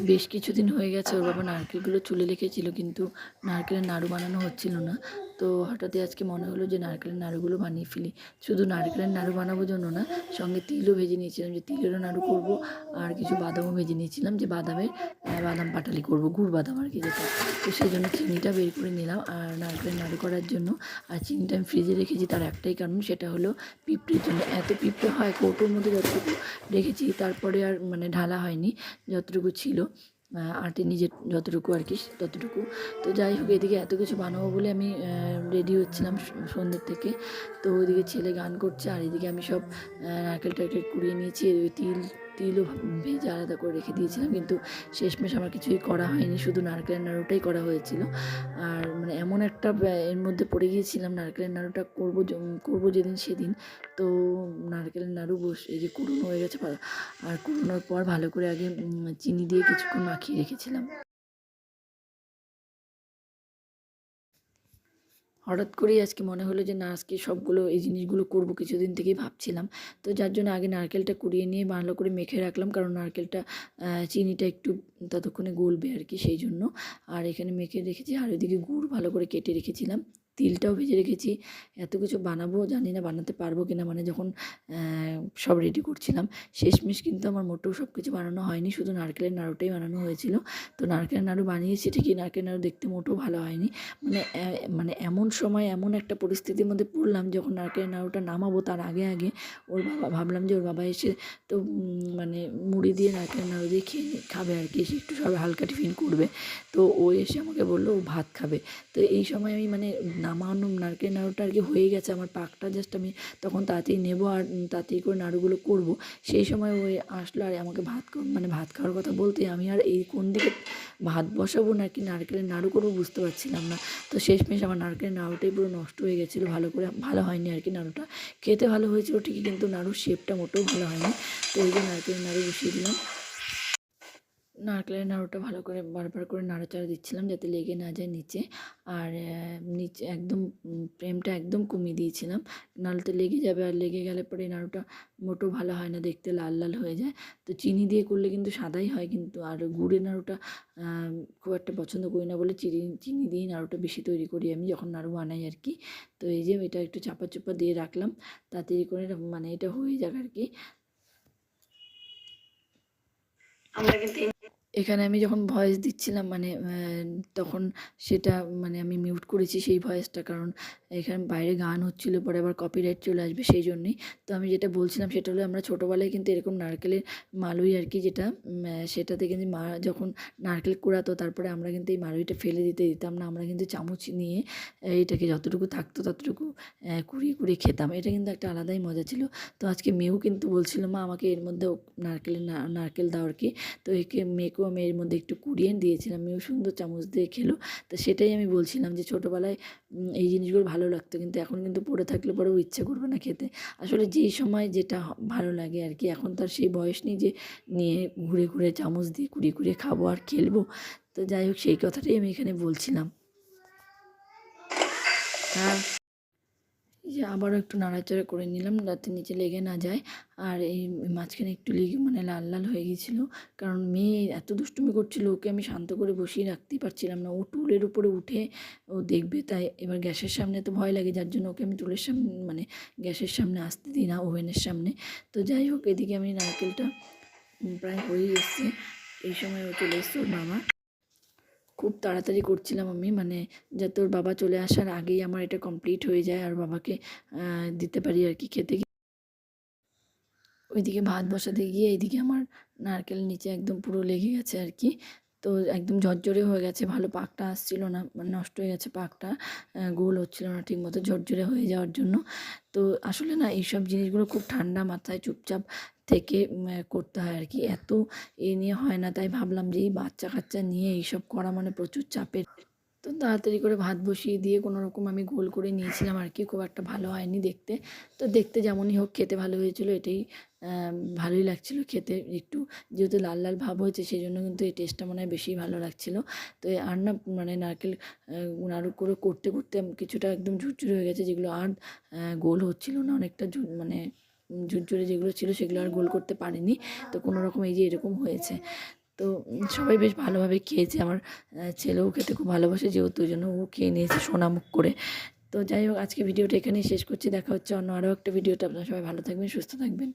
বেশ কিছুদিন হয়ে গেছে ওর বাবা নারকেলগুলো চুলে রেখেছিল, কিন্তু নারকেলের নাড়ু বানানো হচ্ছিল না। তো হঠাৎই আজকে মনে হলো যে নারকেলের নাড়ুগুলো বানিয়ে ফেলি। শুধু নারকেলের নাড়ু বানাবার জন্য না, সঙ্গে তিলও ভেজে নিয়েছিলাম যে তিলেরও নাড়ু করব, আর কিছু বাদামও ভেজে নিয়েছিলাম যে বাদাম পাটালি করব, গুড় বাদাম আর কি যেটা। তো সেই জন্য চিনিটা বের করে নিলাম আর নারকেলের নাড়ু করার জন্য। আর চিনিটা আমি ফ্রিজে রেখেছি তার একটাই কারণ, সেটা হলো পিঁপড়ের জন্য। এত পিঁপড়ে হয়, কৌটোর মধ্যে যতটুকু রেখেছি তারপরে আর মানে ঢালা হয়নি, যতটুকু ছিল আটে নিজের যতটুকু আর কি ততটুকু। তো যাই হোক, এদিকে এত কিছু বানাবো বলে আমি রেডি হচ্ছিলাম সন্ধ্যের থেকে। তো ওইদিকে ছেলে গান করছে আর এদিকে আমি সব নারকেল টারকেল কুড়িয়ে নিয়েছি। তিলও ভেজে আলাদা করে রেখে দিয়েছিলাম, কিন্তু শেষমেশ আমার কিছুই করা হয়নি, শুধু নারকেলের নাড়ুটাই করা হয়েছিল। আর মানে এমন একটা এর মধ্যে পড়ে গিয়েছিলাম, নারকেলের নাড়ুটা করবো যেদিন সেদিন। তো নারকেলের নাড়ু এই যে কুড়ুনো হয়ে গেছে, আর কুড়োনোর পর ভালো করে আগে চিনি দিয়ে কিছুক্ষণ মাখিয়ে রেখেছিলাম। হঠাৎ করেই আজকে মনে হলো যে না, আজকে সবগুলো এই জিনিসগুলো করব, কিছুদিন থেকেই ভাবছিলাম। তো যার জন্য আগে নারকেলটা কুড়িয়ে নিয়ে ভালো করে মেখে রাখলাম, কারণ নারকেলটা চিনিটা একটু ততক্ষণে গলবে আর কি, সেই জন্য। আর এখানে মেখে রেখেছি, আর ওইদিকে গুড় ভালো করে কেটে রেখেছিলাম, তিলটাও ভেজে রেখেছি। এত কিছু বানাবো, জানি না বানাতে পারবো কিনা, মানে যখন সব রেডি করছিলাম শেষমেশ কিন্তু আমার মোটেও সব কিছু বানানো হয়নি, শুধু নারকেলের নাড়ুটাই বানানো হয়েছিল। তো নারকেলের নাড়ু বানিয়েছি ঠিকই, নারকেলের নাড়ু দেখতে মোটেও ভালো হয়নি। মানে মানে এমন সময় এমন একটা পরিস্থিতির মধ্যে পড়লাম, যখন নারকেলের নাড়ুটা নামাবো তার আগে ওর বাবা, ভাবলাম যে ওর বাবা এসে তো মানে মুড়ি দিয়ে নারকেলের নাড়ু দিয়ে খাবে আর কি, সে একটু সব হালকা টিফিন করবে। তো ও এসে আমাকে বললো ও ভাত খাবে। তো এই সময় আমি মানে নামানো নারকেলের নাড়ুটা আর কি হয়ে গেছে, আমার পাকটা জাস্ট আমি তখন তাড়াতাড়ি নেবো আর তাড়াতাড়ি করে নাড়ুগুলো করব। সেই সময় ওই আসলো আর আমাকে মানে ভাত খাওয়ার কথা বলতে, আমি আর এই কোন দিকে ভাত বসাবো নাকি নারকেলের নাড়ু করবো বুঝতে পারছিলাম না। তো শেষমেশ আমার নারকেলের নাড়ুটাই পুরো নষ্ট হয়ে গেছিলো, ভালো হয়নি আর কি নাড়ুটা। খেতে ভালো হয়েছিল ঠিকই, কিন্তু নাড়ুর শেপটা মোটেও ভালো হয়নি। তো ওই যে নারকেলের নাড়ু বসিয়ে দিলাম। নারকেলের নাড়ুটা ভালো করে বারবার করে নাড়াচাড়া দিচ্ছিলাম যাতে লেগে না যায় নিচে। আর নিচে একদম ফ্লেমটা একদম কমিয়ে দিয়েছিলাম, নাহলে তো লেগে যাবে, আর লেগে গেলে পরে নাড়ুটা মোটেও ভালো হয় না, দেখতে লাল লাল হয়ে যায়। তো চিনি দিয়ে করলে কিন্তু সাদাই হয়, কিন্তু আর গুড়ের নাড়ুটা খুব একটা পছন্দ করি না বলে চিনি দিয়েই নাড়ুটা বেশি তৈরি করি আমি যখন নাড়ু বানাই আর কি। তো এই যে এটা একটু চাপা চুপা দিয়ে রাখলাম তাড়াতাড়ি করে, মানে এটা হয়ে যাক আর কি। আমরা কিন্তু এখানে আমি যখন ভয়েস দিচ্ছিলাম মানে তখন সেটা মানে আমি মিউট করেছি সেই ভয়েসটা, কারণ এখানে বাইরে গান হচ্ছিলো, পরে আবার কপিরাইট চলে আসবে সেই জন্যই। তো আমি যেটা বলছিলাম সেটা হলো, আমরা ছোটোবেলায় কিন্তু এরকম নারকেলের মালুই আর কি যেটা, সেটাতে কিন্তু মা যখন নারকেল কুড়াতো তারপরে আমরা কিন্তু এই মালুইটা ফেলে দিতাম না, আমরা কিন্তু চামচ নিয়ে এইটাকে যতটুকু থাকতো ততটুকু কুড়িয়ে কুড়িয়ে খেতাম। এটা কিন্তু একটা আলাদাই মজা ছিল। তো আজকে মেয়েও কিন্তু বলছিল মা আমাকে এর মধ্যে নারকেল দাও আর কি। তো মেয়েকেও আমি এর মধ্যে একটু কুড়িয়ে দিয়েছিলাম, মেয়েও সুন্দর চামচ দিয়ে খেলো। তো সেটাই আমি বলছিলাম যে ছোটোবেলায় এই জিনিসগুলো ভালো লাগতো, কিন্তু এখন কিন্তু পড়ে থাকলে পরেও ইচ্ছে করবে না খেতে। আসলে যেই সময় যেটা ভালো লাগে আর কি, এখন তার সেই বয়স নেই যে নিয়ে ঘুরে ঘুরে চামচ দিয়ে কুড়িয়ে কুড়িয়ে খাবো আর খেলবো। তো যাই হোক, সেই কথাটাই আমি এখানে বলছিলাম। হ্যাঁ, এই যে আবারও একটু নাড়াচাড়া করে নিলাম যাতে নিচে লেগে না যায়। আর এই মাঝখানে একটু লেগে মানে লাল লাল হয়ে গিয়েছিলো, কারণ মেয়ে এত দুষ্টুমি করছিল, ওকে আমি শান্ত করে বসিয়ে রাখতেই পারছিলাম না, ও টুলের উপরে উঠে ও দেখবে। তাই এবার গ্যাসের সামনে তো ভয় লাগে, যার জন্য ওকে আমি টুলের সামনে মানে গ্যাসের সামনে আসতে দিই না, ওভেনের সামনে। তো যাই হোক, এদিকে আমি নারকেলটা প্রায় হয়েই এসছে, এই সময় ও চলে এসছে ওর মামা। খুব তাড়াতাড়ি করছিলাম আমি, মানে যাতে ওর বাবা চলে আসার আগেই আমার এটা কমপ্লিট হয়ে যায় আর বাবাকে দিতে পারি আর কি খেতে। ওইদিকে ভাত বসাতে গিয়ে এইদিকে আমার নারকেল নিচে একদম পুরো লেগে গেছে আর কি। তো একদম ঝরঝরে হয়ে গেছে, ভালো পাকটা আসছিল না, মানে নষ্ট হয়ে গেছে পাকটা, গোল হচ্ছিল না ঠিক মতো ঝরঝরে হয়ে যাওয়ার জন্য। তো আসলে না এইসব জিনিসগুলো খুব ঠান্ডা মাথায় চুপচাপ থেকে করতে হয় আর কি, এত এ নিয়ে হয় না। তাই ভাবলাম যে এই বাচ্চা কাচ্চা নিয়ে এইসব করা মানে প্রচুর চাপের। তো তাড়াতাড়ি করে ভাত বসিয়ে দিয়ে কোনো রকম আমি গোল করে নিয়েছিলাম আর কি, খুব একটা ভালো হয়নি দেখতে। তো দেখতে যেমনই হোক খেতে ভালো হয়েছিল, এটাই ভালোই লাগছিলো খেতে। একটু যেহেতু লাল লাল ভাব হয়েছে সেই জন্য কিন্তু এই টেস্টটা মনে হয় বেশি ভালো লাগছিলো। তো আর না মানে নারকেল নাড়ু করে করতে করতে কিছুটা একদম ঝুরঝুরে হয়ে গেছে, যেগুলো আর গোল হচ্ছিল না, অনেকটা মানে ঝুরঝুরে যেগুলো ছিল সেগুলো আর গোল করতে পারিনি। তো কোনো রকম এই যে এরকম হয়েছে। তো সবাই বেশ ভালোভাবে খেয়েছে। আমার ছেলেও খেতে খুব ভালোবাসে যেহেতু, ওই জন্য ও খেয়ে নিয়েছে সোনামুখ করে। তো যাই হোক, আজকে ভিডিওটা এখানেই শেষ করছি। দেখা হচ্ছে অন্য আরও একটা ভিডিওতে। আপনারা সবাই ভালো থাকবেন, সুস্থ থাকবেন।